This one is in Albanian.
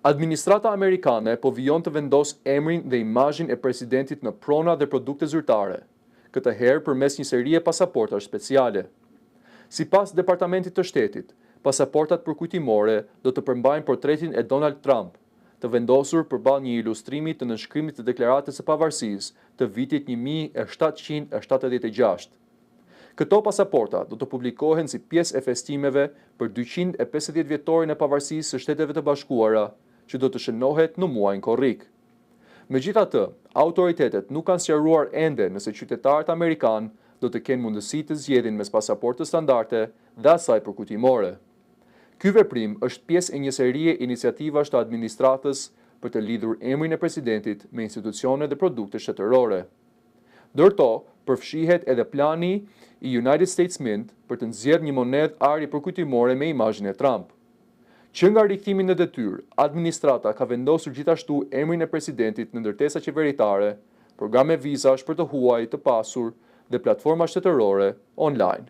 Administrata amerikane po vijon të vendos emrin dhe imazhin e presidentit në prona dhe produkte zyrtare, këtë herë përmes një serie pasaportash speciale. Sipas Departamentit të Shtetit, pasaportat përkujtimore do të përmbajnë portretin e Donald Trump, të vendosur përballë një ilustrimi të nënshkrimit të Deklaratës së Pavarësisë të vitit 1776. Këto pasaporta do të publikohen si pjesë e festimeve për 250 vjetorin e pavarësisë së Shteteve të Bashkuara, që do të shënohet në muajin korrik. Megjithatë, autoritetet nuk kanë sqaruar ende nëse qytetarët amerikanë do të kenë mundësi të zgjedhin mes pasaportës standarde dhe asaj përkujtimore. Ky veprim është pjesë e një serie iniciativash të administratës për të lidhur emrin e presidentit me institucione dhe produkte shtetërore. Ndërto, përfshihet edhe plani i United States Mint për të nxjerrë një monedhë ari përkujtimore me imazhin e Trump. Që nga rikthimi në detyrë, administrata ka vendosur gjithashtu emrin e presidentit në ndërtesa qeveritare, programe vizash për të huaj të pasur dhe platforma shtetërore online.